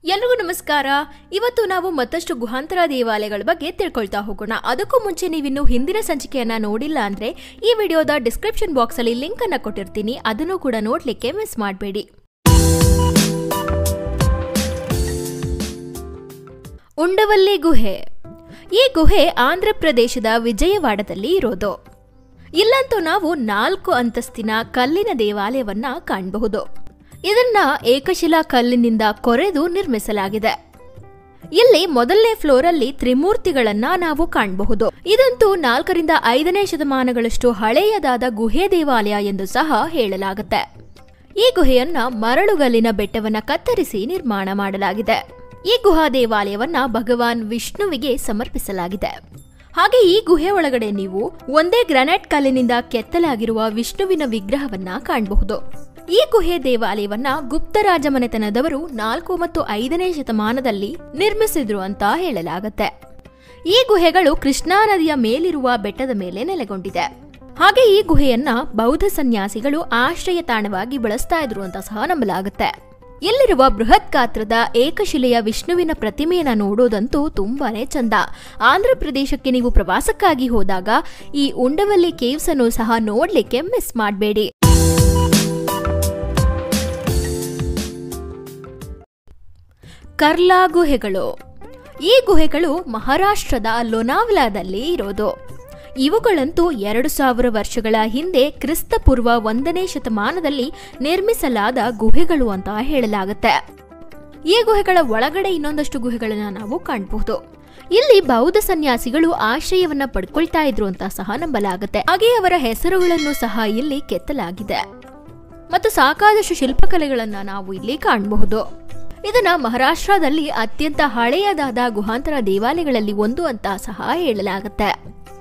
ಎಲ್ರಿಗೂ ನಮಸ್ಕಾರ. ಇವತ್ತು ನಾವು ಮತ್ತಷ್ಟು ಗುಹಾಂತರ ದೇವಾಲಯಗಳ ಬಗ್ಗೆ ತಿಳ್ಕೊಳ್ತಾ ಹೋಗೋಣ. ಅದಕ್ಕೂ ಮುಂಚೆ ನೀವಿನ್ನು ಹಿಂದಿನ ಸಂಚಿಕೆಯನ್ನ ನೋಡಿಲ್ಲ ಅಂದ್ರೆ ಈ ವಿಡಿಯೋದ ಡಿಸ್ಕ್ರಿಪ್ಷನ್ ಬಾಕ್ಸ್ ಅಲ್ಲಿ ಲಿಂಕ್ ಅನ್ನ ಕೊಟ್ಟಿರ್ತೀನಿ, ಅದನ್ನು ಕೂಡ ನೋಡ್ಲಿಕ್ಕೆ ಮಿಸ್ ಮಾಡಬೇಡಿ. ಉಂಡವಲ್ಲಿ ಗುಹೆ. ಈ ಗುಹೆ ಆಂಧ್ರ ಪ್ರದೇಶದ ವಿಜಯವಾಡದಲ್ಲಿ ಇರೋದು. ಇಲ್ಲಂತೂ ನಾವು 4 ಅಂತಸ್ತಿನ ಕಲ್ಲಿನ ದೇವಾಲಯವನ್ನ ಕಾಣಬಹುದು. ಇದನ್ನ ಏಕಶಿಲಾ ಕಲ್ಲಿನಿಂದ ಕೊರೆದು ನಿರ್ಮಿಸಲಾಗಿದೆ. ಇಲ್ಲಿ ಮೊದಲನೇ ಫ್ಲೋರ್ ಅಲ್ಲಿ ತ್ರಿಮೂರ್ತಿಗಳನ್ನ ನಾವು ಕಾಣಬಹುದು. ಇದಂತೂ 4ರಿಂದ 5ನೇ ಶತಮಾನಗಳಷ್ಟು ಹಳೆಯದಾದ ಗುಹೆ ದೇವಾಲಯ ಎಂದು ಸಹ ಹೇಳಲಾಗುತ್ತೆ. ಈ ಗುಹೆಯನ್ನ ಮರಳುಗಲ್ಲಿನ ಬೆಟ್ಟವನ್ನ ಕತ್ತರಿಸಿ ನಿರ್ಮಾಣ ಮಾಡಲಾಗಿದೆ. ಈ ಗುಹಾ ದೇವಾಲಯವನ್ನ ಭಗವಾನ್ ವಿಷ್ಣುವಿಗೆ ಸಮರ್ಪಿಸಲಾಗಿದೆ. ಹಾಗೆ ಈ ಗುಹೆ ಒಳಗಡೆ ನೀವು ಒಂದೇ ಗ್ರಾನೈಟ್ ಕಲ್ಲಿನಿಂದ ಕೆತ್ತಲಾಗಿರುವ ವಿಷ್ಣುವಿನ ವಿಗ್ರಹವನ್ನ ಕಾಣಬಹುದು. ಈ ಗುಹೆ ದೇವಾಲಯವನ್ನ ಗುಪ್ತ ರಾಜಮನೆತನದವರು 4 ಮತ್ತು 5ನೇ ಶತಮಾನದಲ್ಲಿ ನಿರ್ಮಿಸಿದ್ರು ಅಂತ ಹೇಳಲಾಗುತ್ತೆ. ಈ ಗುಹೆಗಳು ಕೃಷ್ಣಾ ನದಿಯ ಮೇಲಿರುವ ಬೆಟ್ಟದ ಮೇಲೆ ನೆಲೆಗೊಂಡಿದೆ. ಹಾಗೆ ಈ ಗುಹೆಯನ್ನ ಬೌದ್ಧ ಸನ್ಯಾಸಿಗಳು ಆಶ್ರಯ ತಾಣವಾಗಿ ಬಳಸ್ತಾ ಇದ್ರು ಅಂತ ಸಹ ನಂಬಲಾಗುತ್ತೆ. ಇಲ್ಲಿರುವ ಬೃಹತ್ ಗಾತ್ರದ ಏಕಶಿಲೆಯ ವಿಷ್ಣುವಿನ ಪ್ರತಿಮೆಯನ್ನ ನೋಡೋದಂತೂ ತುಂಬಾನೇ ಚಂದ. ಆಂಧ್ರ ಪ್ರದೇಶಕ್ಕೆ ನೀವು ಪ್ರವಾಸಕ್ಕಾಗಿ ಹೋದಾಗ ಈ ಉಂಡವಲ್ಲಿ ಕೇವ್ಸ್ ಅನ್ನು ಸಹ ನೋಡ್ಲಿಕ್ಕೆ ಮಿಸ್ ಮಾಡಬೇಡಿ. ಕರ್ಲಾ ಗುಹೆಗಳು. ಈ ಗುಹೆಗಳು ಮಹಾರಾಷ್ಟ್ರದ ಲೋನಾವಲಾದಲ್ಲಿ ಇರೋದು. ಇವುಗಳಂತೂ 2000 ವರ್ಷಗಳ ಹಿಂದೆ ಕ್ರಿಸ್ತಪೂರ್ವ 1ನೇ ಶತಮಾನದಲ್ಲಿ ನಿರ್ಮಿಸಲಾದ ಗುಹೆಗಳು ಅಂತ ಹೇಳಲಾಗುತ್ತೆ. ಈ ಗುಹೆಗಳ ಒಳಗಡೆ ಇನ್ನೊಂದಷ್ಟು ಗುಹೆಗಳನ್ನ ನಾವು ಕಾಣಬಹುದು. ಇಲ್ಲಿ ಬೌದ್ಧ ಸನ್ಯಾಸಿಗಳು ಆಶ್ರಯವನ್ನ ಪಡ್ಕೊಳ್ತಾ ಇದ್ರು ಅಂತ ಸಹ ನಂಬಲಾಗುತ್ತೆ. ಹಾಗೆ ಅವರ ಹೆಸರುಗಳನ್ನು ಸಹ ಇಲ್ಲಿ ಕೆತ್ತಲಾಗಿದೆ ಮತ್ತು ಸಾಕಾದಷ್ಟು ಶಿಲ್ಪಕಲೆಗಳನ್ನ ನಾವು ಇಲ್ಲಿ ಕಾಣಬಹುದು. ಇದನ್ನ ಮಹಾರಾಷ್ಟ್ರದಲ್ಲಿ ಅತ್ಯಂತ ಹಳೆಯದಾದ ಗುಹಾಂತರ ದೇವಾಲಯಗಳಲ್ಲಿ ಒಂದು ಅಂತ ಸಹ ಹೇಳಲಾಗುತ್ತೆ.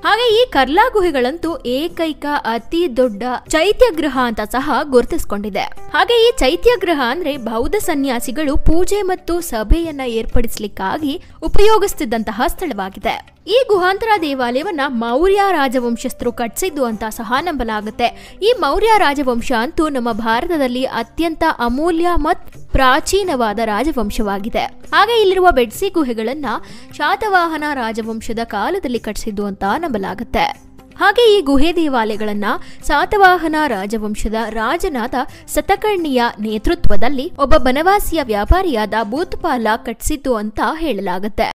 ಹಾಗೆ ಈ ಕರ್ಲಾ ಗುಹೆಗಳಂತೂ ಏಕೈಕ ಅತಿ ದೊಡ್ಡ ಚೈತ್ಯಗೃಹ ಅಂತ ಸಹ ಗುರುತಿಸಿಕೊಂಡಿದೆ. ಹಾಗೆ ಈ ಚೈತ್ಯಗೃಹ ಅಂದ್ರೆ ಬೌದ್ಧ ಸನ್ಯಾಸಿಗಳು ಪೂಜೆ ಮತ್ತು ಸಭೆಯನ್ನ ಏರ್ಪಡಿಸಲಿಕ್ಕಾಗಿ ಉಪಯೋಗಿಸುತ್ತಿದ್ದಂತಹ ಸ್ಥಳವಾಗಿದೆ. ಈ ಗುಹಾಂತರ ದೇವಾಲಯವನ್ನ ಮೌರ್ಯ ರಾಜವಂಶಸ್ಥರು ಕಟ್ಟಿಸಿದ್ದು ಅಂತ ಸಹ ನಂಬಲಾಗುತ್ತೆ. ಈ ಮೌರ್ಯ ರಾಜವಂಶ ಅಂತೂ ನಮ್ಮ ಭಾರತದಲ್ಲಿ ಅತ್ಯಂತ ಅಮೂಲ್ಯ ಮತ್ತು ಪ್ರಾಚೀನವಾದ ರಾಜವಂಶವಾಗಿದೆ. ಹಾಗೆ ಇಲ್ಲಿರುವ ಬೆಡ್ಸಿ ಗುಹೆಗಳನ್ನ ಶಾತವಾಹನ ರಾಜವಂಶದ ಕಾಲದಲ್ಲಿ ಕಟ್ಟಿಸಿದ್ದು ಅಂತ ನಂಬಲಾಗುತ್ತೆ. ಹಾಗೆ ಈ ಗುಹೆ ದೇವಾಲಯಗಳನ್ನ ಸಾತವಾಹನ ರಾಜವಂಶದ ರಾಜನಾದ ಸತಕರ್ಣಿಯ ನೇತೃತ್ವದಲ್ಲಿ ಒಬ್ಬ ಬನವಾಸಿಯ ವ್ಯಾಪಾರಿಯಾದ ಭೂತ್ಪಾಲ ಕಟ್ಟಿಸಿದ್ದು ಅಂತ ಹೇಳಲಾಗುತ್ತೆ.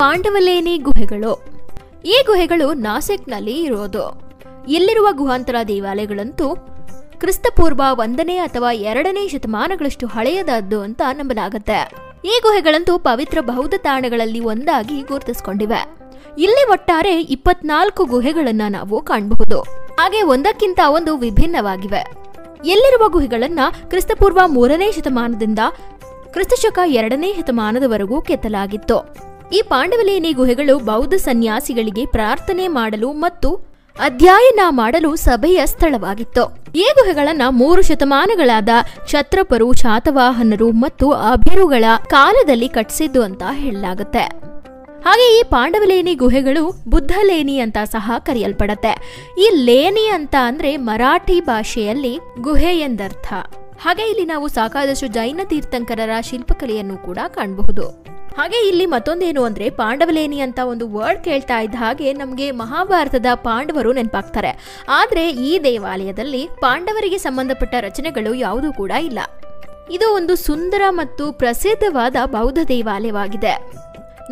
ಪಾಂಡವಲೇನಿ ಗುಹೆಗಳು. ಈ ಗುಹೆಗಳು ನಾಸಿಕ್ನಲ್ಲಿ ಇರೋದು. ಇಲ್ಲಿರುವ ಗುಹಾಂತರ ದೇವಾಲಯಗಳಂತೂ ಕ್ರಿಸ್ತಪೂರ್ವ 1ನೇ ಅಥವಾ 2ನೇ ಶತಮಾನಗಳಷ್ಟು ಹಳೆಯದಾದ್ದು ಅಂತ ನಂಬಲಾಗುತ್ತೆ. ಈ ಗುಹೆಗಳಂತೂ ಪವಿತ್ರ ಬೌದ್ಧ ತಾಣಗಳಲ್ಲಿ ಒಂದಾಗಿ ಗುರುತಿಸಿಕೊಂಡಿವೆ. ಇಲ್ಲಿ ಒಟ್ಟಾರೆ 24 ಗುಹೆಗಳನ್ನ ನಾವು ಕಾಣಬಹುದು. ಹಾಗೆ ಒಂದಕ್ಕಿಂತ ಒಂದು ವಿಭಿನ್ನವಾಗಿವೆ. ಇಲ್ಲಿರುವ ಗುಹೆಗಳನ್ನ ಕ್ರಿಸ್ತಪೂರ್ವ 3ನೇ ಶತಮಾನದಿಂದ ಕ್ರಿಸ್ತಶಕ 2ನೇ ಶತಮಾನದವರೆಗೂ ಕೆತ್ತಲಾಗಿತ್ತು. ಈ ಪಾಂಡವಲೇನಿ ಗುಹೆಗಳು ಬೌದ್ಧ ಸನ್ಯಾಸಿಗಳಿಗೆ ಪ್ರಾರ್ಥನೆ ಮಾಡಲು ಮತ್ತು ಅಧ್ಯಯನ ಮಾಡಲು ಸಭೆಯ ಸ್ಥಳವಾಗಿತ್ತು. ಈ ಗುಹೆಗಳನ್ನ 3 ಶತಮಾನಗಳಾದ ಕ್ಷತ್ರಪರು, ಶಾತವಾಹನರು ಮತ್ತು ಅಭಿರುಗಳ ಕಾಲದಲ್ಲಿ ಕಟ್ಟಿಸಿದ್ದು ಅಂತ ಹೇಳಲಾಗುತ್ತೆ. ಹಾಗೆ ಈ ಪಾಂಡವಲೇನಿ ಗುಹೆಗಳು ಬುದ್ಧಲೇನಿ ಅಂತ ಸಹ ಕರೆಯಲ್ಪಡುತ್ತೆ. ಈ ಲೇನಿ ಅಂತ ಅಂದ್ರೆ ಮರಾಠಿ ಭಾಷೆಯಲ್ಲಿ ಗುಹೆ ಎಂದರ್ಥ. ಹಾಗೆ ಇಲ್ಲಿ ನಾವು ಸಾಕಾದಷ್ಟು ಜೈನ ತೀರ್ಥಂಕರರ ಶಿಲ್ಪಕಲೆಯನ್ನು ಕೂಡ ಕಾಣಬಹುದು. ಹಾಗೆ ಇಲ್ಲಿ ಮತ್ತೊಂದೇನು ಅಂದ್ರೆ ಪಾಂಡವಲೇನಿ ಅಂತ ಒಂದು ವರ್ಡ್ ಕೇಳ್ತಾ ಇದ್ದ ಹಾಗೆ ನಮಗೆ ಮಹಾಭಾರತದ ಪಾಂಡವರು ನೆನಪಾಗ್ತಾರೆ. ಆದ್ರೆ ಈ ದೇವಾಲಯದಲ್ಲಿ ಪಾಂಡವರಿಗೆ ಸಂಬಂಧಪಟ್ಟ ರಚನೆಗಳು ಯಾವುದೂ ಕೂಡ ಇಲ್ಲ. ಇದು ಒಂದು ಸುಂದರ ಮತ್ತು ಪ್ರಸಿದ್ಧವಾದ ಬೌದ್ಧ ದೇವಾಲಯವಾಗಿದೆ.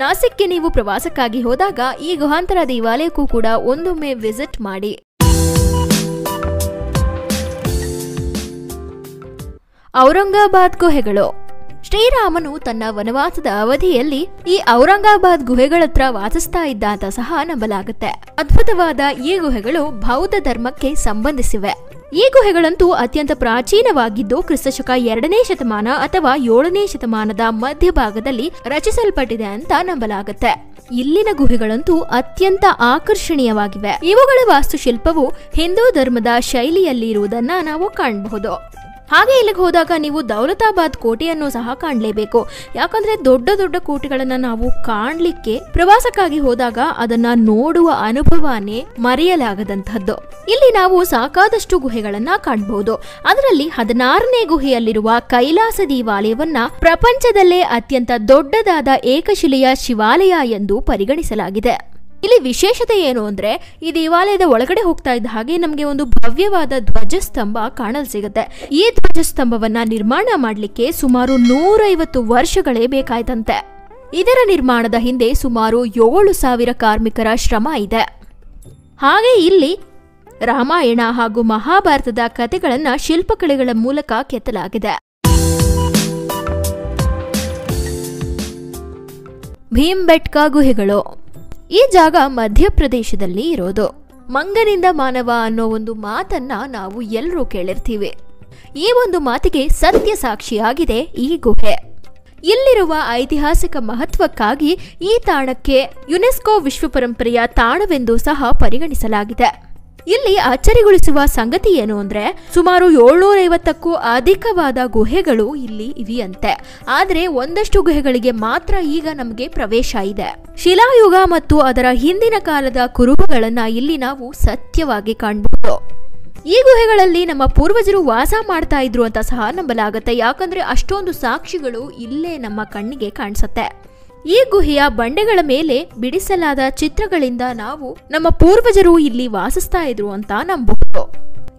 ನಾಸಿಕ್ಗೆ ನೀವು ಪ್ರವಾಸಕ್ಕಾಗಿ ಹೋದಾಗ ಈ ಗುಹಾಂತರ ದೇವಾಲಯಕ್ಕೂ ಕೂಡ ಒಂದೊಮ್ಮೆ ವಿಸಿಟ್ ಮಾಡಿ. ಔರಂಗಾಬಾದ್ ಗುಹೆಗಳು. ಶ್ರೀರಾಮನು ತನ್ನ ವನವಾಸದ ಅವಧಿಯಲ್ಲಿ ಈ ಔರಂಗಾಬಾದ್ ಗುಹೆಗಳತ್ರ ವಾಸಿಸ್ತಾ ಇದ್ದ ಅಂತ ಸಹ ನಂಬಲಾಗುತ್ತೆ. ಅದ್ಭುತವಾದ ಈ ಗುಹೆಗಳು ಬೌದ್ಧ ಧರ್ಮಕ್ಕೆ ಸಂಬಂಧಿಸಿವೆ. ಈ ಗುಹೆಗಳಂತೂ ಅತ್ಯಂತ ಪ್ರಾಚೀನವಾಗಿದ್ದು ಕ್ರಿಸ್ತಶಕ 2ನೇ ಶತಮಾನ ಅಥವಾ 7ನೇ ಶತಮಾನದ ಮಧ್ಯಭಾಗದಲ್ಲಿ ರಚಿಸಲ್ಪಟ್ಟಿದೆ ಅಂತ ನಂಬಲಾಗುತ್ತೆ. ಇಲ್ಲಿನ ಗುಹೆಗಳಂತೂ ಅತ್ಯಂತ ಆಕರ್ಷಣೀಯವಾಗಿವೆ. ಇವುಗಳ ವಾಸ್ತುಶಿಲ್ಪವು ಹಿಂದೂ ಧರ್ಮದ ಶೈಲಿಯಲ್ಲಿ ಇರುವುದನ್ನ ನಾವು ಕಾಣಬಹುದು. ಹಾಗೆ ಇಲ್ಲಿಗೆ ಹೋದಾಗ ನೀವು ದೌಲತಾಬಾದ್ ಕೋಟೆಯನ್ನು ಸಹ ಕಾಣಲೇಬೇಕು. ಯಾಕಂದ್ರೆ ದೊಡ್ಡ ದೊಡ್ಡ ಕೋಟೆಗಳನ್ನ ನಾವು ಕಾಣ್ಲಿಕ್ಕೆ ಪ್ರವಾಸಕ್ಕಾಗಿ ಹೋದಾಗ ಅದನ್ನ ನೋಡುವ ಅನುಭವನೇ ಮರೆಯಲಾಗದಂತಹದ್ದು. ಇಲ್ಲಿ ನಾವು ಸಾಕಾದಷ್ಟು ಗುಹೆಗಳನ್ನ ಕಾಣಬಹುದು. ಅದರಲ್ಲಿ 16ನೇ ಗುಹೆಯಲ್ಲಿರುವ ಕೈಲಾಸ ದೇವಾಲಯವನ್ನ ಪ್ರಪಂಚದಲ್ಲೇ ಅತ್ಯಂತ ದೊಡ್ಡದಾದ ಏಕಶಿಲೆಯ ಶಿವಾಲಯ ಎಂದು ಪರಿಗಣಿಸಲಾಗಿದೆ. ಇಲ್ಲಿ ವಿಶೇಷತೆ ಏನು ಅಂದ್ರೆ, ಈ ದೇವಾಲಯದ ಒಳಗಡೆ ಹೋಗ್ತಾ ಇದ್ದ ಹಾಗೆ ನಮಗೆ ಒಂದು ಭವ್ಯವಾದ ಧ್ವಜಸ್ತಂಭ ಕಾಣಲು ಸಿಗುತ್ತೆ. ಈ ಧ್ವಜಸ್ತಂಭವನ್ನ ನಿರ್ಮಾಣ ಮಾಡಲಿಕ್ಕೆ ಸುಮಾರು 150 ವರ್ಷಗಳೇ ಬೇಕಾಯ್ತಂತೆ. ಇದರ ನಿರ್ಮಾಣದ ಹಿಂದೆ ಸುಮಾರು 7,000 ಕಾರ್ಮಿಕರ ಶ್ರಮ ಇದೆ. ಹಾಗೆ ಇಲ್ಲಿ ರಾಮಾಯಣ ಹಾಗೂ ಮಹಾಭಾರತದ ಕಥೆಗಳನ್ನ ಶಿಲ್ಪಕಲೆಗಳ ಮೂಲಕ ಕೆತ್ತಲಾಗಿದೆ. ಭೀಮ್ಬೆಟ್ಕಾ ಗುಹೆಗಳು. ಈ ಜಾಗ ಮಧ್ಯಪ್ರದೇಶದಲ್ಲಿ ಇರೋದು. ಮಂಗನಿಂದ ಮಾನವ ಅನ್ನೋ ಒಂದು ಮಾತನ್ನ ನಾವು ಎಲ್ಲರೂ ಕೇಳಿರ್ತೀವಿ. ಈ ಒಂದು ಮಾತಿಗೆ ಸತ್ಯ ಸಾಕ್ಷಿಯಾಗಿದೆ ಈ ಗುಹೆ. ಇಲ್ಲಿರುವ ಐತಿಹಾಸಿಕ ಮಹತ್ವಕ್ಕಾಗಿ ಈ ತಾಣಕ್ಕೆ ಯುನೆಸ್ಕೋ ವಿಶ್ವ ಪರಂಪರೆಯ ತಾಣವೆಂದು ಸಹ ಪರಿಗಣಿಸಲಾಗಿದೆ. ಇಲ್ಲಿ ಅಚ್ಚರಿಗೊಳಿಸುವ ಸಂಗತಿ ಏನು ಅಂದ್ರೆ, ಸುಮಾರು 750ಕ್ಕೂ ಅಧಿಕವಾದ ಗುಹೆಗಳು ಇಲ್ಲಿ ಇವೆಯಂತೆ. ಆದ್ರೆ ಒಂದಷ್ಟು ಗುಹೆಗಳಿಗೆ ಮಾತ್ರ ಈಗ ನಮಗೆ ಪ್ರವೇಶ ಇದೆ. ಶಿಲಾಯುಗ ಮತ್ತು ಅದರ ಹಿಂದಿನ ಕಾಲದ ಕುರುಹುಗಳನ್ನ ಇಲ್ಲಿ ನಾವು ಸತ್ಯವಾಗಿ ಕಾಣಬಹುದು. ಈ ಗುಹೆಗಳಲ್ಲಿ ನಮ್ಮ ಪೂರ್ವಜರು ವಾಸ ಮಾಡ್ತಾ ಇದ್ರು ಅಂತ ಸಹ ನಂಬಲಾಗುತ್ತೆ. ಯಾಕಂದ್ರೆ ಅಷ್ಟೊಂದು ಸಾಕ್ಷಿಗಳು ಇಲ್ಲೇ ನಮ್ಮ ಕಣ್ಣಿಗೆ ಕಾಣಿಸುತ್ತೆ. ಈ ಗುಹೆಯ ಬಂಡೆಗಳ ಮೇಲೆ ಬಿಡಿಸಲಾದ ಚಿತ್ರಗಳಿಂದ ನಾವು ನಮ್ಮ ಪೂರ್ವಜರು ಇಲ್ಲಿ ವಾಸಿಸ್ತಾ ಇದ್ರು ಅಂತ ನಂಬಬಹುದು.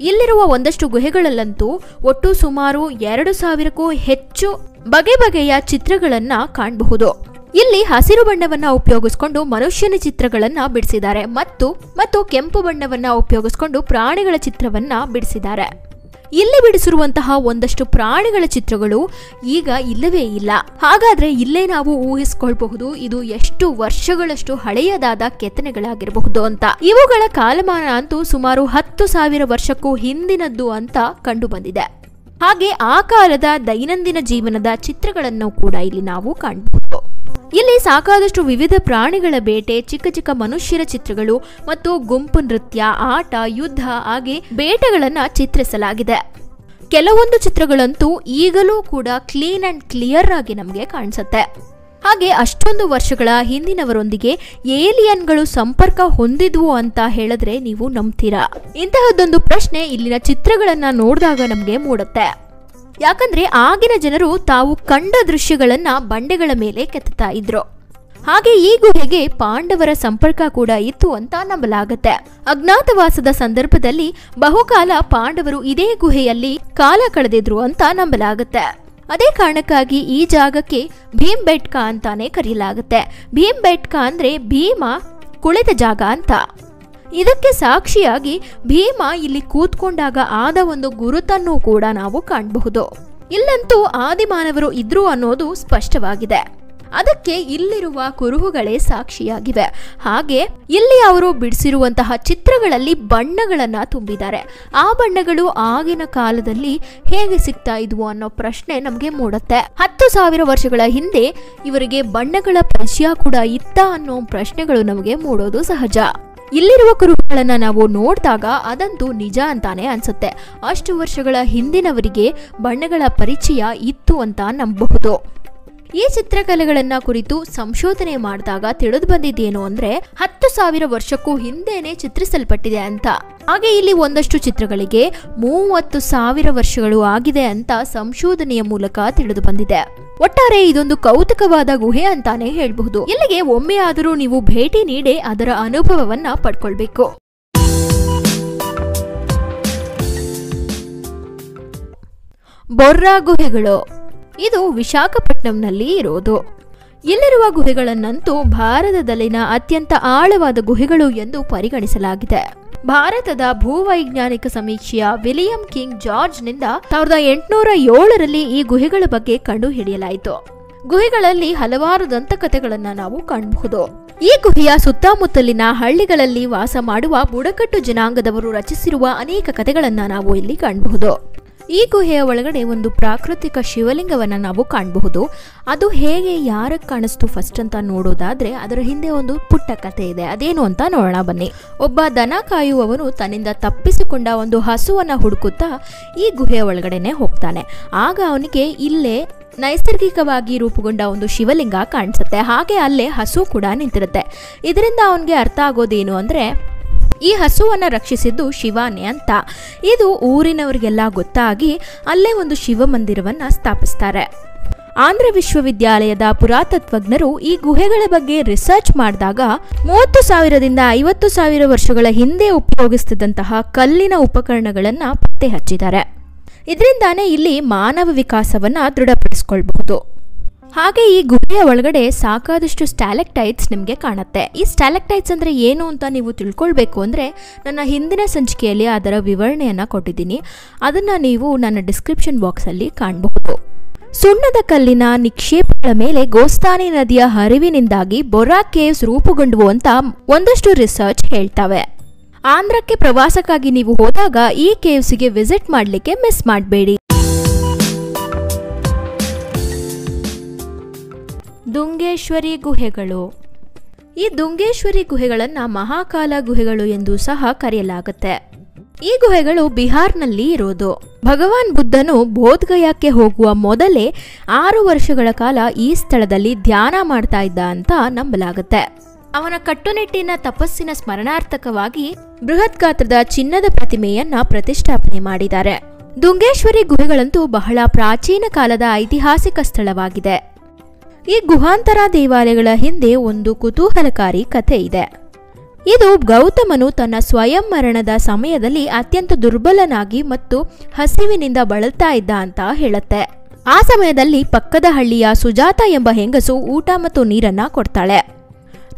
ಇಲ್ಲಿರುವ ಒಂದಷ್ಟು ಗುಹೆಗಳಲ್ಲಂತೂ ಒಟ್ಟು ಸುಮಾರು 2,000ಕ್ಕೂ ಹೆಚ್ಚು ಬಗೆ ಬಗೆಯ ಚಿತ್ರಗಳನ್ನ ಕಾಣಬಹುದು. ಇಲ್ಲಿ ಹಸಿರು ಬಣ್ಣವನ್ನ ಉಪಯೋಗಿಸಿಕೊಂಡು ಮನುಷ್ಯನ ಚಿತ್ರಗಳನ್ನ ಬಿಡಿಸಿದ್ದಾರೆ ಮತ್ತು ಕೆಂಪು ಬಣ್ಣವನ್ನ ಉಪಯೋಗಿಸಿಕೊಂಡು ಪ್ರಾಣಿಗಳ ಚಿತ್ರವನ್ನ ಬಿಡಿಸಿದ್ದಾರೆ. ಇಲ್ಲಿ ಬಿಡಿಸಿರುವಂತಹ ಒಂದಷ್ಟು ಪ್ರಾಣಿಗಳ ಚಿತ್ರಗಳು ಈಗ ಇಲ್ಲವೇ ಇಲ್ಲ. ಹಾಗಾದ್ರೆ ಇಲ್ಲೇ ನಾವು ಊಹಿಸಿಕೊಳ್ಳಬಹುದು ಇದು ಎಷ್ಟು ವರ್ಷಗಳಷ್ಟು ಹಳೆಯದಾದ ಕೆತ್ತನೆಗಳಾಗಿರಬಹುದು ಅಂತ. ಇವುಗಳ ಕಾಲಮಾನ ಅಂತೂ ಸುಮಾರು 10,000 ವರ್ಷಕ್ಕೂ ಹಿಂದಿನದ್ದು ಅಂತ ಕಂಡು ಬಂದಿದೆ. ಹಾಗೆ ಆ ಕಾಲದ ದೈನಂದಿನ ಜೀವನದ ಚಿತ್ರಗಳನ್ನು ಕೂಡ ಇಲ್ಲಿ ನಾವು ಕಾಣಬಹುದು. ಇಲ್ಲಿ ಸಾಕಾದಷ್ಟು ವಿವಿಧ ಪ್ರಾಣಿಗಳ ಬೇಟೆ, ಚಿಕ್ಕ ಚಿಕ್ಕ ಮನುಷ್ಯರ ಚಿತ್ರಗಳು ಮತ್ತು ಗುಂಪು ನೃತ್ಯ, ಆಟ, ಯುದ್ಧ ಹಾಗೆ ಬೇಟೆಗಳನ್ನ ಚಿತ್ರಿಸಲಾಗಿದೆ. ಕೆಲವೊಂದು ಚಿತ್ರಗಳಂತೂ ಈಗಲೂ ಕೂಡ ಕ್ಲೀನ್ ಅಂಡ್ ಕ್ಲಿಯರ್ ಆಗಿ ನಮಗೆ ಕಾಣಿಸುತ್ತೆ. ಹಾಗೆ ಅಷ್ಟೊಂದು ವರ್ಷಗಳ ಹಿಂದಿನವರೊಂದಿಗೆ ಏಲಿಯನ್ಗಳು ಸಂಪರ್ಕ ಹೊಂದಿದ್ವು ಅಂತ ಹೇಳಿದ್ರೆ ನೀವು ನಂಬ್ತೀರಾ? ಇಂತಹದ್ದೊಂದು ಪ್ರಶ್ನೆ ಇಲ್ಲಿನ ಚಿತ್ರಗಳನ್ನ ನೋಡಿದಾಗ ನಮಗೆ ಮೂಡುತ್ತೆ. ಯಾಕಂದ್ರೆ ಆಗಿನ ಜನರು ತಾವು ಕಂಡ ದೃಶ್ಯಗಳನ್ನ ಬಂಡೆಗಳ ಮೇಲೆ ಕೆತ್ತುತ್ತಾ ಇದ್ರು. ಹಾಗೆ ಈ ಗುಹೆಗೆ ಪಾಂಡವರ ಸಂಪರ್ಕ ಕೂಡ ಇತ್ತು ಅಂತ ನಂಬಲಾಗುತ್ತೆ. ಅಜ್ಞಾತವಾಸದ ಸಂದರ್ಭದಲ್ಲಿ ಬಹುಕಾಲ ಪಾಂಡವರು ಇದೇ ಗುಹೆಯಲ್ಲಿ ಕಾಲ ಕಳೆದಿದ್ರು ಅಂತ ನಂಬಲಾಗುತ್ತೆ. ಅದೇ ಕಾರಣಕ್ಕಾಗಿ ಈ ಜಾಗಕ್ಕೆ ಭೀಮ್ಬೆಟ್ಕಾ ಅಂತಾನೆ ಕರೆಯಲಾಗುತ್ತೆ. ಭೀಮ್ಬೆಟ್ಕಾ ಅಂದ್ರೆ ಭೀಮ ಕುಳಿತ ಜಾಗ ಅಂತ. ಇದಕ್ಕೆ ಸಾಕ್ಷಿಯಾಗಿ ಭೀಮ ಇಲ್ಲಿ ಕೂತ್ಕೊಂಡಾಗ ಆದ ಒಂದು ಗುರುತನ್ನು ಕೂಡ ನಾವು ಕಾಣಬಹುದು. ಇಲ್ಲಂತೂ ಆದಿಮಾನವರು ಇದ್ರು ಅನ್ನೋದು ಸ್ಪಷ್ಟವಾಗಿದೆ. ಅದಕ್ಕೆ ಇಲ್ಲಿರುವ ಕುರುಹುಗಳೇ ಸಾಕ್ಷಿಯಾಗಿವೆ. ಹಾಗೆ ಇಲ್ಲಿ ಅವರು ಬಿಡಿಸಿರುವಂತಹ ಚಿತ್ರಗಳಲ್ಲಿ ಬಣ್ಣಗಳನ್ನ ತುಂಬಿದ್ದಾರೆ. ಆ ಬಣ್ಣಗಳು ಆಗಿನ ಕಾಲದಲ್ಲಿ ಹೇಗೆ ಸಿಗ್ತಾ ಇದ್ವು ಅನ್ನೋ ಪ್ರಶ್ನೆ ನಮಗೆ ಮೂಡುತ್ತೆ. 10,000 ವರ್ಷಗಳ ಹಿಂದೆ ಇವರಿಗೆ ಬಣ್ಣಗಳ ಪರಿಚಯ ಕೂಡ ಇತ್ತ ಅನ್ನೋ ಪ್ರಶ್ನೆಗಳು ನಮಗೆ ಮೂಡೋದು ಸಹಜ. ಇಲ್ಲಿರುವ ಕುರುಹುಗಳನ್ನ ನಾವು ನೋಡಿದಾಗ ಅದಂತೂ ನಿಜ ಅಂತಾನೆ ಅನ್ಸುತ್ತೆ. ಅಷ್ಟು ವರ್ಷಗಳ ಹಿಂದಿನವರಿಗೆ ಬಣ್ಣಗಳ ಪರಿಚಯ ಇತ್ತು ಅಂತ ನಂಬಬಹುದು. ಈ ಚಿತ್ರಕಲೆಗಳನ್ನ ಕುರಿತು ಸಂಶೋಧನೆ ಮಾಡಿದಾಗ ತಿಳಿದು ಬಂದಿದ್ದೇನು ಅಂದ್ರೆ 10,000 ವರ್ಷಕ್ಕೂ ಹಿಂದೆನೆ ಚಿತ್ರಿಸಲ್ಪಟ್ಟಿದೆ ಅಂತ. ಹಾಗೆ ಇಲ್ಲಿ ಒಂದಷ್ಟು ಚಿತ್ರಗಳಿಗೆ 30,000 ವರ್ಷಗಳು ಆಗಿದೆ ಅಂತ ಸಂಶೋಧನೆಯ ಮೂಲಕ ತಿಳಿದು ಬಂದಿದೆ. ಒಟ್ಟಾರೆ ಇದೊಂದು ಕೌತುಕವಾದ ಗುಹೆ ಅಂತಾನೆ ಹೇಳ್ಬಹುದು. ಇಲ್ಲಿಗೆ ಒಮ್ಮೆ ಆದರೂ ನೀವು ಭೇಟಿ ನೀಡಿ ಅದರ ಅನುಭವವನ್ನ ಪಡ್ಕೊಳ್ಬೇಕು. ಬೊರ್ರಾ ಗುಹೆಗಳು. ಇದು ವಿಶಾಖಪಟ್ಟಣಂನಲ್ಲಿ ಇರೋದು. ಇಲ್ಲಿರುವ ಗುಹೆಗಳನ್ನಂತೂ ಭಾರತದಲ್ಲಿನ ಅತ್ಯಂತ ಆಳವಾದ ಗುಹೆಗಳು ಎಂದು ಪರಿಗಣಿಸಲಾಗಿದೆ. ಭಾರತದ ಭೂವೈಜ್ಞಾನಿಕ ಸಮೀಕ್ಷೆಯ ವಿಲಿಯಂ ಕಿಂಗ್ ಜಾರ್ಜ್ ನಿಂದ 1807ರಲ್ಲಿ ಈ ಗುಹೆಗಳ ಬಗ್ಗೆ ಕಂಡುಹಿಡಿಯಲಾಯಿತು. ಗುಹೆಗಳಲ್ಲಿ ಹಲವಾರು ದಂತಕಥೆಗಳನ್ನ ನಾವು ಕಾಣಬಹುದು. ಈ ಗುಹೆಯ ಸುತ್ತಮುತ್ತಲಿನ ಹಳ್ಳಿಗಳಲ್ಲಿ ವಾಸ ಮಾಡುವ ಬುಡಕಟ್ಟು ಜನಾಂಗದವರು ರಚಿಸಿರುವ ಅನೇಕ ಕಥೆಗಳನ್ನ ನಾವು ಇಲ್ಲಿ ಕಾಣಬಹುದು. ಈ ಗುಹೆಯ ಒಳಗಡೆ ಒಂದು ಪ್ರಾಕೃತಿಕ ಶಿವಲಿಂಗವನ್ನ ನಾವು ಕಾಣಬಹುದು. ಅದು ಹೇಗೆ ಯಾರಕ್ಕೆ ಕಾಣಿಸ್ತು ಫಸ್ಟ್ ಅಂತ ನೋಡೋದಾದ್ರೆ ಅದರ ಹಿಂದೆ ಒಂದು ಪುಟ್ಟ ಕಥೆ ಇದೆ. ಅದೇನು ಅಂತ ನೋಡೋಣ ಬನ್ನಿ. ಒಬ್ಬ ದನ ಕಾಯುವವನು ತನ್ನಿಂದ ತಪ್ಪಿಸಿಕೊಂಡ ಒಂದು ಹಸುವನ್ನ ಹುಡುಕುತ್ತಾ ಈ ಗುಹೆಯ ಒಳಗಡೆನೆ ಹೋಗ್ತಾನೆ. ಆಗ ಅವನಿಗೆ ಇಲ್ಲೇ ನೈಸರ್ಗಿಕವಾಗಿ ರೂಪುಗೊಂಡ ಒಂದು ಶಿವಲಿಂಗ ಕಾಣಿಸುತ್ತೆ. ಹಾಗೆ ಅಲ್ಲೇ ಹಸು ಕೂಡ ನಿಂತಿರುತ್ತೆ. ಇದರಿಂದ ಅವನಿಗೆ ಅರ್ಥ ಆಗೋದೇನು ಅಂದ್ರೆ ಈ ಹಸುವನ್ನ ರಕ್ಷಿಸಿದ್ದು ಶಿವನೇ ಅಂತ. ಇದು ಊರಿನವರಿಗೆಲ್ಲ ಗೊತ್ತಾಗಿ ಅಲ್ಲೇ ಒಂದು ಶಿವ ಮಂದಿರವನ್ನ ಸ್ಥಾಪಿಸ್ತಾರೆ. ಆಂಧ್ರ ವಿಶ್ವವಿದ್ಯಾಲಯದ ಪುರಾತತ್ವಜ್ಞರು ಈ ಗುಹೆಗಳ ಬಗ್ಗೆ ರಿಸರ್ಚ್ ಮಾಡಿದಾಗ 30,000ದಿಂದ 50,000 ವರ್ಷಗಳ ಹಿಂದೆ ಉಪಯೋಗಿಸುತ್ತಿದ್ದಂತಹ ಕಲ್ಲಿನ ಉಪಕರಣಗಳನ್ನ ಪತ್ತೆ ಹಚ್ಚಿದ್ದಾರೆ. ಇದರಿಂದಾನೇ ಇಲ್ಲಿ ಮಾನವ ವಿಕಾಸವನ್ನ ದೃಢಪಡಿಸಿಕೊಳ್ಳಬಹುದು. ಹಾಗೆ ಈ ಗುಹೆಯ ಒಳಗಡೆ ಸಾಕಾದಷ್ಟು ಸ್ಟಾಲೆಕ್ಟೈಟ್ಸ್ ನಿಮಗೆ ಕಾಣುತ್ತೆ. ಈ ಸ್ಟಾಲೆಕ್ಟೈಟ್ಸ್ ಅಂದ್ರೆ ಏನು ಅಂತ ನೀವು ತಿಳ್ಕೊಳ್ಬೇಕು ಅಂದ್ರೆ ನನ್ನ ಹಿಂದಿನ ಸಂಚಿಕೆಯಲ್ಲಿ ಅದರ ವಿವರಣೆಯನ್ನ ಕೊಟ್ಟಿದ್ದೀನಿ. ಅದನ್ನ ನೀವು ನನ್ನ ಡಿಸ್ಕ್ರಿಪ್ಷನ್ ಬಾಕ್ಸ್ ಅಲ್ಲಿ ಕಾಣಬಹುದು. ಸುಣ್ಣದ ಕಲ್ಲಿನ ನಿಕ್ಷೇಪಗಳ ಮೇಲೆ ಗೋಸ್ತಾನಿ ನದಿಯ ಹರಿವಿನಿಂದಾಗಿ ಬೊರಾ ಕೇವ್ಸ್ ರೂಪುಗೊಂಡವು ಅಂತ ಒಂದಷ್ಟು ರಿಸರ್ಚ್ ಹೇಳ್ತವೆ. ಆಂಧ್ರಕ್ಕೆ ಪ್ರವಾಸಕ್ಕಾಗಿ ನೀವು ಹೋದಾಗ ಈ ಕೇವ್ಸ್ಗೆ ವಿಸಿಟ್ ಮಾಡಲಿಕ್ಕೆ ಮಿಸ್ ಮಾಡಬೇಡಿ. ದುಂಗೇಶ್ವರಿ ಗುಹೆಗಳು. ಈ ದುಂಗೇಶ್ವರಿ ಗುಹೆಗಳನ್ನು ಮಹಾಕಾಲ ಗುಹೆಗಳು ಎಂದು ಸಹ ಕರೆಯಲಾಗುತ್ತೆ. ಈ ಗುಹೆಗಳು ಬಿಹಾರ್ನಲ್ಲಿ ಇರೋದು. ಭಗವಾನ್ ಬುದ್ಧನು ಬೋಧ್ಗಯಾಕ್ಕೆ ಹೋಗುವ ಮೊದಲೇ 6 ವರ್ಷಗಳ ಕಾಲ ಈ ಸ್ಥಳದಲ್ಲಿ ಧ್ಯಾನ ಮಾಡ್ತಾ ಇದ್ದ ಅಂತ ನಂಬಲಾಗುತ್ತೆ. ಅವನ ಕಟ್ಟುನಿಟ್ಟಿನ ತಪಸ್ಸಿನ ಸ್ಮರಣಾರ್ಥಕವಾಗಿ ಬೃಹತ್ ಗಾತ್ರದ ಚಿನ್ನದ ಪ್ರತಿಮೆಯನ್ನ ಪ್ರತಿಷ್ಠಾಪನೆ ಮಾಡಿದ್ದಾರೆ. ದುಂಗೇಶ್ವರಿ ಗುಹೆಗಳಂತೂ ಬಹಳ ಪ್ರಾಚೀನ ಕಾಲದ ಐತಿಹಾಸಿಕ ಸ್ಥಳವಾಗಿದೆ. ಈ ಗುಹಾಂತರ ದೇವಾಲಯಗಳ ಹಿಂದೆ ಒಂದು ಕುತೂಹಲಕಾರಿ ಕಥೆ ಇದೆ. ಇದು ಗೌತಮನು ತನ್ನ ಸ್ವಯಂ ಮರಣದ ಸಮಯದಲ್ಲಿ ಅತ್ಯಂತ ದುರ್ಬಲನಾಗಿ ಮತ್ತು ಹಸಿವಿನಿಂದ ಬಳಲ್ತಾ ಇದ್ದ ಅಂತ ಹೇಳುತ್ತೆ. ಆ ಸಮಯದಲ್ಲಿ ಪಕ್ಕದ ಹಳ್ಳಿಯ ಸುಜಾತ ಎಂಬ ಹೆಂಗಸು ಊಟ ಮತ್ತು ನೀರನ್ನ ಕೊಡ್ತಾಳೆ.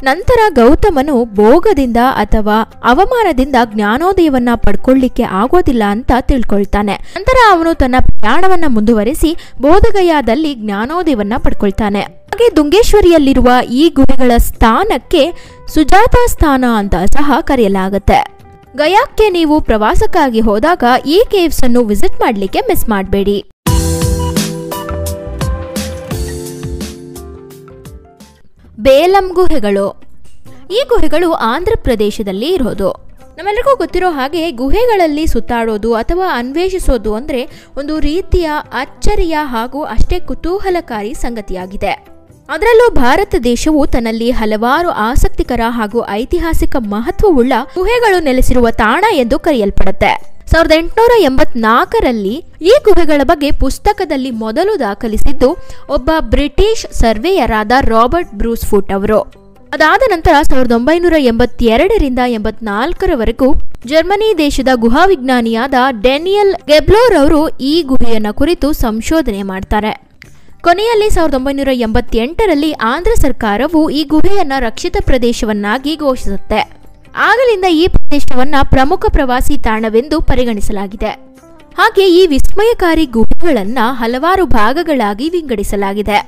ನಂತರ ಗೌತಮನು ಭೋಗದಿಂದ ಅಥವಾ ಅವಮಾನದಿಂದ ಜ್ಞಾನೋದಯವನ್ನ ಪಡ್ಕೊಳ್ಳಿಕ್ಕೆ ಆಗೋದಿಲ್ಲ ಅಂತ ತಿಳ್ಕೊಳ್ತಾನೆ. ನಂತರ ಅವನು ತನ್ನ ಪ್ರಯಾಣವನ್ನ ಮುಂದುವರಿಸಿ ಬೋಧಗಯಾದಲ್ಲಿ ಜ್ಞಾನೋದಯವನ್ನ ಪಡ್ಕೊಳ್ತಾನೆ. ಹಾಗೆ ದುಂಗೇಶ್ವರಿಯಲ್ಲಿರುವ ಈ ಗುಹೆಗಳ ಸ್ಥಾನಕ್ಕೆ ಸುಜಾತ ಸ್ಥಾನ ಅಂತ ಸಹ ಕರೆಯಲಾಗುತ್ತೆ. ಗಯಾಕ್ಕೆ ನೀವು ಪ್ರವಾಸಕ್ಕಾಗಿ ಹೋದಾಗ ಈ ಕೇವ್ಸ್ ಅನ್ನು ವಿಸಿಟ್ ಮಾಡಲಿಕ್ಕೆ ಮಿಸ್ ಮಾಡಬೇಡಿ. ಬೇಲಂ ಗುಹೆಗಳು. ಈ ಗುಹೆಗಳು ಆಂಧ್ರ ಪ್ರದೇಶದಲ್ಲಿ ಇರೋದು. ನಮ್ಮೆಲ್ಲರಿಗೂ ಗೊತ್ತಿರೋ ಹಾಗೆ ಗುಹೆಗಳಲ್ಲಿ ಸುತ್ತಾಡೋದು ಅಥವಾ ಅನ್ವೇಷಿಸೋದು ಅಂದ್ರೆ ಒಂದು ರೀತಿಯ ಅಚ್ಚರಿಯ ಹಾಗೂ ಅಷ್ಟೇ ಕುತೂಹಲಕಾರಿ ಸಂಗತಿಯಾಗಿದೆ. ಅದರಲ್ಲೂ ಭಾರತ ದೇಶವು ತನ್ನಲ್ಲಿ ಹಲವಾರು ಆಸಕ್ತಿಕರ ಹಾಗೂ ಐತಿಹಾಸಿಕ ಮಹತ್ವವುಳ್ಳ ಗುಹೆಗಳು ನೆಲೆಸಿರುವ ತಾಣ ಎಂದು ಕರೆಯಲ್ಪಡುತ್ತೆ. 1884ರಲ್ಲಿ ಈ ಗುಹೆಗಳ ಬಗ್ಗೆ ಪುಸ್ತಕದಲ್ಲಿ ಮೊದಲು ದಾಖಲಿಸಿದ್ದು ಒಬ್ಬ ಬ್ರಿಟಿಷ್ ಸರ್ವೇಯರ್ ಆದ ರಾಬರ್ಟ್ ಬ್ರೂಸ್ ಫುಟ್ ಅವರು. ಅದಾದ ನಂತರ 1982ರಿಂದ 84ರವರೆಗೂ ಜರ್ಮನಿ ದೇಶದ ಗುಹಾವಿಜ್ಞಾನಿಯಾದ ಡ್ಯಾನಿಯಲ್ ಗೆಬ್ಲೋರ್ ಅವರು ಈ ಗುಹೆಯನ್ನ ಕುರಿತು ಸಂಶೋಧನೆ ಮಾಡ್ತಾರೆ. ಕೊನೆಯಲ್ಲಿ 1988ರಲ್ಲಿ ಆಂಧ್ರ ಸರ್ಕಾರವು ಈ ಗುಹೆಯನ್ನ ರಕ್ಷಿತ ಪ್ರದೇಶವನ್ನಾಗಿ ಘೋಷಿಸುತ್ತೆ. ಆಗಲಿಂದ ಈ ಪ್ರದೇಶವನ್ನ ಪ್ರಮುಖ ಪ್ರವಾಸಿ ತಾಣವೆಂದು ಪರಿಗಣಿಸಲಾಗಿದೆ. ಹಾಗೆ ಈ ವಿಸ್ಮಯಕಾರಿ ಗುಹೆಗಳನ್ನ ಹಲವಾರು ಭಾಗಗಳಾಗಿ ವಿಂಗಡಿಸಲಾಗಿದೆ.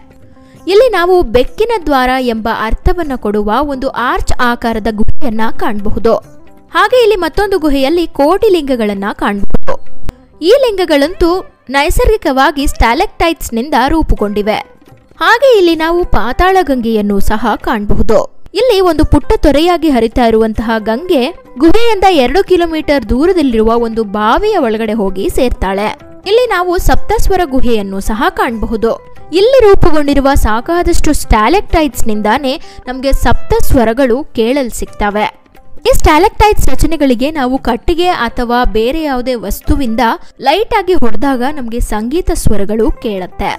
ಇಲ್ಲಿ ನಾವು ಬೆಕ್ಕಿನ ದ್ವಾರ ಎಂಬ ಅರ್ಥವನ್ನ ಕೊಡುವ ಒಂದು ಆರ್ಚ್ ಆಕಾರದ ಗುಹೆಯನ್ನ ಕಾಣಬಹುದು. ಹಾಗೆ ಇಲ್ಲಿ ಮತ್ತೊಂದು ಗುಹೆಯಲ್ಲಿ ಕೋಟಿ ಲಿಂಗಗಳನ್ನ ಕಾಣಬಹುದು. ಈ ಲಿಂಗಗಳಂತೂ ನೈಸರ್ಗಿಕವಾಗಿ ಸ್ಟಾಲೆಕ್ಟೈಟ್ಸ್ ನಿಂದ ರೂಪುಗೊಂಡಿವೆ. ಹಾಗೆ ಇಲ್ಲಿ ನಾವು ಪಾತಾಳ ಗಂಗೆಯನ್ನು ಸಹ ಕಾಣಬಹುದು. ಇಲ್ಲಿ ಒಂದು ಪುಟ್ಟ ತೊರೆಯಾಗಿ ಹರಿತಾ ಇರುವಂತಹ ಗಂಗೆ ಗುಹೆಯಿಂದ 2 ಕಿಲೋಮೀಟರ್ ದೂರದಲ್ಲಿರುವ ಒಂದು ಬಾವಿಯ ಒಳಗಡೆ ಹೋಗಿ ಸೇರ್ತಾಳೆ. ಇಲ್ಲಿ ನಾವು ಸಪ್ತಸ್ವರ ಗುಹೆಯನ್ನು ಸಹ ಕಾಣಬಹುದು. ಇಲ್ಲಿ ರೂಪುಗೊಂಡಿರುವ ಸಾಕಾದಷ್ಟು ಸ್ಟಾಲೆಕ್ಟೈಟ್ಸ್ ನಿಂದಾನೇ ನಮಗೆ ಸಪ್ತಸ್ವರಗಳು ಕೇಳಲು ಸಿಗ್ತವೆ. ಈ ಸ್ಟಾಲೆಕ್ಟೈಟ್ಸ್ ರಚನೆಗಳಿಗೆ ನಾವು ಕಟ್ಟಿಗೆ ಅಥವಾ ಬೇರೆ ಯಾವುದೇ ವಸ್ತುವಿಂದ ಲೈಟ್ ಆಗಿ ಹೊಡೆದಾಗ ನಮಗೆ ಸಂಗೀತ ಸ್ವರಗಳು ಕೇಳುತ್ತೆ.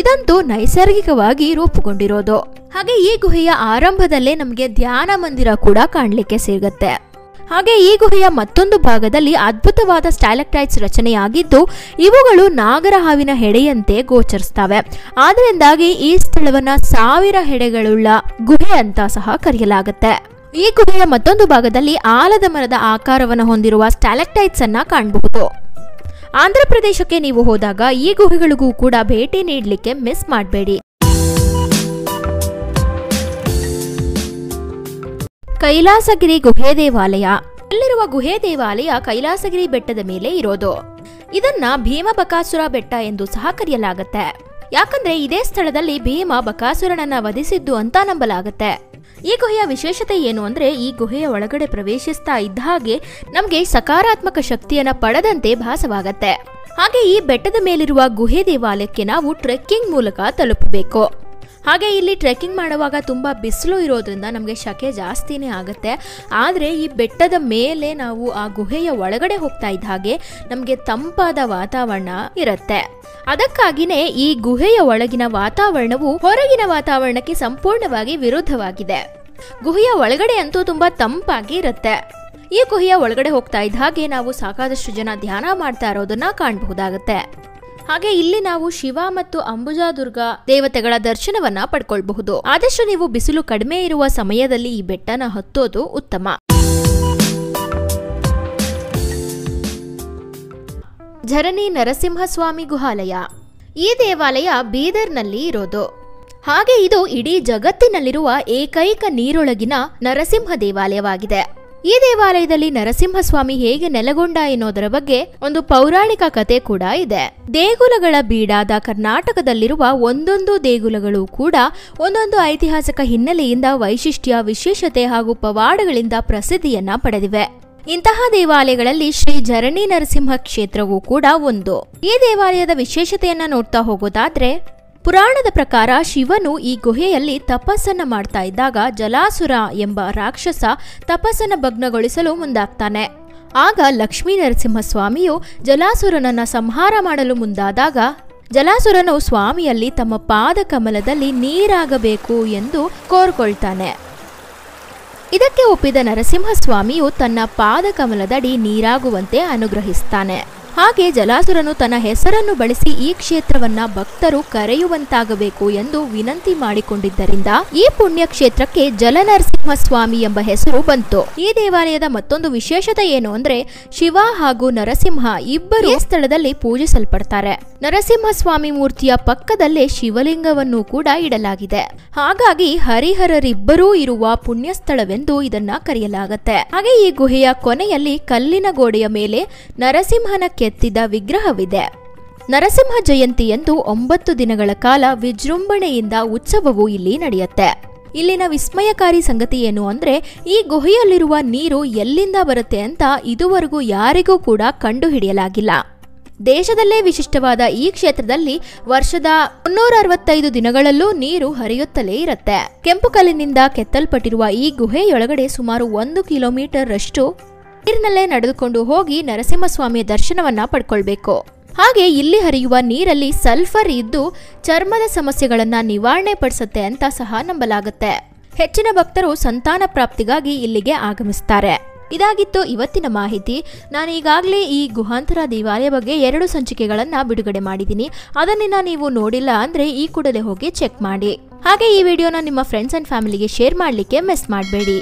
ಇದಂತೂ ನೈಸರ್ಗಿಕವಾಗಿ ರೂಪುಗೊಂಡಿರೋದು. ಹಾಗೆ ಈ ಗುಹೆಯ ಆರಂಭದಲ್ಲೇ ನಮಗೆ ಧ್ಯಾನ ಮಂದಿರ ಕೂಡ ಕಾಣಲಿಕ್ಕೆ ಸಿಗುತ್ತೆ. ಹಾಗೆ ಈ ಗುಹೆಯ ಮತ್ತೊಂದು ಭಾಗದಲ್ಲಿ ಅದ್ಭುತವಾದ ಸ್ಟಾಲೆಕ್ಟೈಟ್ಸ್ ರಚನೆಯಾಗಿದ್ದು ಇವುಗಳು ನಾಗರ ಹಾವಿನ ಹೆಡೆಯಂತೆ ಗೋಚರಿಸ್ತವೆ. ಆದ್ದರಿಂದಾಗಿ ಈ ಸ್ಥಳವನ್ನ 1000 ಹೆಡೆಗಳುಳ್ಳ ಗುಹೆ ಅಂತ ಸಹ ಕರೆಯಲಾಗುತ್ತೆ. ಈ ಗುಹೆಯ ಮತ್ತೊಂದು ಭಾಗದಲ್ಲಿ ಆಲದ ಮರದ ಆಕಾರವನ್ನು ಹೊಂದಿರುವ ಸ್ಟಾಲೆಕ್ಟೈಟ್ಸ್ ಅನ್ನ ಕಾಣಬಹುದು. ಆಂಧ್ರ ಪ್ರದೇಶಕ್ಕೆ ನೀವು ಹೋದಾಗ ಈ ಗುಹೆಗಳಿಗೂ ಕೂಡ ಭೇಟಿ ನೀಡಲಿಕ್ಕೆ ಮಿಸ್ ಮಾಡಬೇಡಿ. ಕೈಲಾಸಗಿರಿ ಗುಹೆ ದೇವಾಲಯ. ಇಲ್ಲಿರುವ ಗುಹೆ ದೇವಾಲಯ ಕೈಲಾಸಗಿರಿ ಬೆಟ್ಟದ ಮೇಲೆ ಇರೋದು. ಇದನ್ನ ಭೀಮಬಕಾಸುರ ಬೆಟ್ಟ ಎಂದು ಸಹ ಕರೆಯಲಾಗುತ್ತೆ. ಯಾಕಂದ್ರೆ ಇದೇ ಸ್ಥಳದಲ್ಲಿ ಭೀಮ ಬಕಾಸುರನನ್ನ ವಧಿಸಿದ್ದು ಅಂತ ನಂಬಲಾಗುತ್ತೆ. ಈ ಗುಹೆಯ ವಿಶೇಷತೆ ಏನು ಅಂದ್ರೆ ಈ ಗುಹೆಯ ಒಳಗಡೆ ಪ್ರವೇಶಿಸ್ತಾ ಇದ್ದ ಹಾಗೆ ನಮ್ಗೆ ಸಕಾರಾತ್ಮಕ ಶಕ್ತಿಯನ್ನ ಪಡೆದಂತೆ ಭಾಸವಾಗತ್ತೆ. ಹಾಗೆ ಈ ಬೆಟ್ಟದ ಮೇಲಿರುವ ಗುಹೆ ದೇವಾಲಯಕ್ಕೆ ನಾವು ಟ್ರೆಕ್ಕಿಂಗ್ ಮೂಲಕ ತಲುಪಬೇಕು. ಹಾಗೆ ಇಲ್ಲಿ ಟ್ರೆಕ್ಕಿಂಗ್ ಮಾಡುವಾಗ ತುಂಬಾ ಬಿಸಿಲು ಇರೋದ್ರಿಂದ ನಮಗೆ ಶಕೆ ಜಾಸ್ತಿನೇ ಆಗುತ್ತೆ. ಆದರೆ ಈ ಬೆಟ್ಟದ ಮೇಲೆ ನಾವು ಆ ಗುಹೆಯ ಒಳಗಡೆ ಹೋಗ್ತಾ ಇದ್ದ ಹಾಗೆ ನಮಗೆ ತಂಪಾದ ವಾತಾವರಣ ಇರುತ್ತೆ. ಅದಕ್ಕಾಗಿನೇ ಈ ಗುಹೆಯ ಒಳಗಿನ ವಾತಾವರಣವು ಹೊರಗಿನ ವಾತಾವರಣಕ್ಕೆ ಸಂಪೂರ್ಣವಾಗಿ ವಿರುದ್ಧವಾಗಿದೆ. ಗುಹೆಯ ಒಳಗಡೆ ಅಂತೂ ತುಂಬಾ ತಂಪಾಗಿ ಇರುತ್ತೆ. ಈ ಗುಹೆಯ ಒಳಗಡೆ ಹೋಗ್ತಾ ಇದ್ದ ಹಾಗೆ ನಾವು ಸಾಕಷ್ಟು ಜನ ಧ್ಯಾನ ಮಾಡ್ತಾ ಇರೋದನ್ನ ಕಾಣಬಹುದಾಗುತ್ತೆ. ಹಾಗೆ ಇಲ್ಲಿ ನಾವು ಶಿವ ಮತ್ತು ಅಂಬುಜಾದುರ್ಗಾ ದೇವತೆಗಳ ದರ್ಶನವನ್ನ ಪಡ್ಕೊಳ್ಬಹುದು. ಆದಷ್ಟು ನೀವು ಬಿಸಿಲು ಕಡಿಮೆ ಇರುವ ಸಮಯದಲ್ಲಿ ಈ ಬೆಟ್ಟನ ಹತ್ತೋದು ಉತ್ತಮ. ಝರಣಿ ನರಸಿಂಹಸ್ವಾಮಿ ಗುಹಾಲಯ. ಈ ದೇವಾಲಯ ಬೀದರ್ನಲ್ಲಿ ಇರೋದು. ಹಾಗೆ ಇದು ಇಡೀ ಜಗತ್ತಿನಲ್ಲಿರುವ ಏಕೈಕ ನೀರೊಳಗಿನ ನರಸಿಂಹ ದೇವಾಲಯವಾಗಿದೆ. ಈ ದೇವಾಲಯದಲ್ಲಿ ನರಸಿಂಹಸ್ವಾಮಿ ಹೇಗೆ ನೆಲೆಗೊಂಡ ಎನ್ನುವುದರ ಬಗ್ಗೆ ಒಂದು ಪೌರಾಣಿಕ ಕತೆ ಕೂಡ ಇದೆ. ದೇಗುಲಗಳ ಬೀಡಾದ ಕರ್ನಾಟಕದಲ್ಲಿರುವ ಒಂದೊಂದು ದೇಗುಲಗಳು ಕೂಡ ಒಂದೊಂದು ಐತಿಹಾಸಿಕ ಹಿನ್ನೆಲೆಯಿಂದ ವೈಶಿಷ್ಟ್ಯ, ವಿಶೇಷತೆ ಹಾಗೂ ಪವಾಡಗಳಿಂದ ಪ್ರಸಿದ್ಧಿಯನ್ನ ಪಡೆದಿವೆ. ಇಂತಹ ದೇವಾಲಯಗಳಲ್ಲಿ ಶ್ರೀ ಝರಣಿ ನರಸಿಂಹ ಕ್ಷೇತ್ರವೂ ಕೂಡ ಒಂದು. ಈ ದೇವಾಲಯದ ವಿಶೇಷತೆಯನ್ನ ನೋಡ್ತಾ ಹೋಗೋದಾದ್ರೆ, ಪುರಾಣದ ಪ್ರಕಾರ ಶಿವನು ಈ ಗುಹೆಯಲ್ಲಿ ತಪಸ್ಸನ್ನ ಮಾಡ್ತಾ ಇದ್ದಾಗ ಜಲಾಸುರ ಎಂಬ ರಾಕ್ಷಸ ತಪಸ್ಸನ್ನ ಭಗ್ನಗೊಳಿಸಲು ಮುಂದಾಗ್ತಾನೆ. ಆಗ ಲಕ್ಷ್ಮೀ ನರಸಿಂಹಸ್ವಾಮಿಯು ಜಲಾಸುರನನ್ನ ಸಂಹಾರ ಮಾಡಲು ಮುಂದಾದಾಗ ಜಲಾಸುರನು ಸ್ವಾಮಿಯಲ್ಲಿ ತಮ್ಮ ಪಾದ ಕಮಲದಲ್ಲಿ ನೀರಾಗಬೇಕು ಎಂದು ಕೋರ್ಕೊಳ್ತಾನೆ. ಇದಕ್ಕೆ ಒಪ್ಪಿದ ನರಸಿಂಹಸ್ವಾಮಿಯು ತನ್ನ ಪಾದ ಕಮಲದಡಿ ನೀರಾಗುವಂತೆ ಅನುಗ್ರಹಿಸ್ತಾನೆ. ಹಾಗೆ ಜಲಾಸುರನು ತನ್ನ ಹೆಸರನ್ನು ಬಳಸಿ ಈ ಕ್ಷೇತ್ರವನ್ನ ಭಕ್ತರು ಕರೆಯುವಂತಾಗಬೇಕು ಎಂದು ವಿನಂತಿ ಮಾಡಿಕೊಂಡಿದ್ದರಿಂದ ಈ ಪುಣ್ಯ ಕ್ಷೇತ್ರಕ್ಕೆ ಜಲನರಸಿಂಹಸ್ವಾಮಿ ಎಂಬ ಹೆಸರು ಬಂತು. ಈ ದೇವಾಲಯದ ಮತ್ತೊಂದು ವಿಶೇಷತೆ ಏನು ಅಂದ್ರೆ, ಶಿವ ಹಾಗೂ ನರಸಿಂಹ ಇಬ್ಬರು ಸ್ಥಳದಲ್ಲಿ ಪೂಜಿಸಲ್ಪಡ್ತಾರೆ. ನರಸಿಂಹಸ್ವಾಮಿ ಮೂರ್ತಿಯ ಪಕ್ಕದಲ್ಲೇ ಶಿವಲಿಂಗವನ್ನು ಕೂಡ ಇಡಲಾಗಿದೆ. ಹಾಗಾಗಿ ಹರಿಹರರಿಬ್ಬರೂ ಇರುವ ಪುಣ್ಯ ಸ್ಥಳವೆಂದು ಇದನ್ನ ಕರೆಯಲಾಗುತ್ತೆ. ಹಾಗೆ ಈ ಗುಹೆಯ ಕೊನೆಯಲ್ಲಿ ಕಲ್ಲಿನ ಗೋಡೆಯ ಮೇಲೆ ನರಸಿಂಹನ ಕೆತ್ತಿದ ವಿಗ್ರಹವಿದೆ. ನರಸಿಂಹ ಜಯಂತಿ ಎಂದು 9 ದಿನಗಳ ಕಾಲ ವಿಜೃಂಭಣೆಯಿಂದ ಉತ್ಸವವು ಇಲ್ಲಿ ನಡೆಯುತ್ತೆ. ಇಲ್ಲಿನ ವಿಸ್ಮಯಕಾರಿ ಸಂಗತಿ ಏನು ಅಂದ್ರೆ, ಈ ಗುಹೆಯಲ್ಲಿರುವ ನೀರು ಎಲ್ಲಿಂದ ಬರುತ್ತೆ ಅಂತ ಇದುವರೆಗೂ ಯಾರಿಗೂ ಕೂಡ ಕಂಡುಹಿಡಿಯಲಾಗಿಲ್ಲ. ದೇಶದಲ್ಲೇ ವಿಶಿಷ್ಟವಾದ ಈ ಕ್ಷೇತ್ರದಲ್ಲಿ ವರ್ಷದ 365 ದಿನಗಳಲ್ಲೂ ನೀರು ಹರಿಯುತ್ತಲೇ ಇರುತ್ತೆ. ಕೆಂಪು ಕಲ್ಲಿನಿಂದ ಕೆತ್ತಲ್ಪಟ್ಟಿರುವ ಈ ಗುಹೆಯೊಳಗಡೆ ಸುಮಾರು 1 ಕಿಲೋಮೀಟರ್ ರಷ್ಟು ನೀರಿನಲ್ಲೇ ನಡೆದುಕೊಂಡು ಹೋಗಿ ನರಸಿಂಹಸ್ವಾಮಿಯ ದರ್ಶನವನ್ನ ಪಡ್ಕೊಳ್ಬೇಕು. ಹಾಗೆ ಇಲ್ಲಿ ಹರಿಯುವ ನೀರಲ್ಲಿ ಸಲ್ಫರ್ ಇದ್ದು ಚರ್ಮದ ಸಮಸ್ಯೆಗಳನ್ನ ನಿವಾರಣೆ ಪಡಿಸುತ್ತೆ ಅಂತ ಸಹ ನಂಬಲಾಗುತ್ತೆ. ಹೆಚ್ಚಿನ ಭಕ್ತರು ಸಂತಾನ ಪ್ರಾಪ್ತಿಗಾಗಿ ಇಲ್ಲಿಗೆ ಆಗಮಿಸ್ತಾರೆ. ಇದಾಗಿತ್ತು ಇವತ್ತಿನ ಮಾಹಿತಿ. ನಾನು ಈಗಾಗಲೇ ಈ ಗುಹಾಂತರ ದೇವಾಲಯ ಬಗ್ಗೆ 2 ಸಂಚಿಕೆಗಳನ್ನ ಬಿಡುಗಡೆ ಮಾಡಿದ್ದೀನಿ. ಅದನ್ನ ನೀವು ನೋಡಿಲ್ಲ ಅಂದ್ರೆ ಈ ಕೂಡಲೇ ಹೋಗಿ ಚೆಕ್ ಮಾಡಿ. ಹಾಗೆ ಈ ವಿಡಿಯೋನ ನಿಮ್ಮ ಫ್ರೆಂಡ್ಸ್ ಅಂಡ್ ಫ್ಯಾಮಿಲಿಗೆ ಶೇರ್ ಮಾಡಲಿಕ್ಕೆ ಮಿಸ್ ಮಾಡಬೇಡಿ.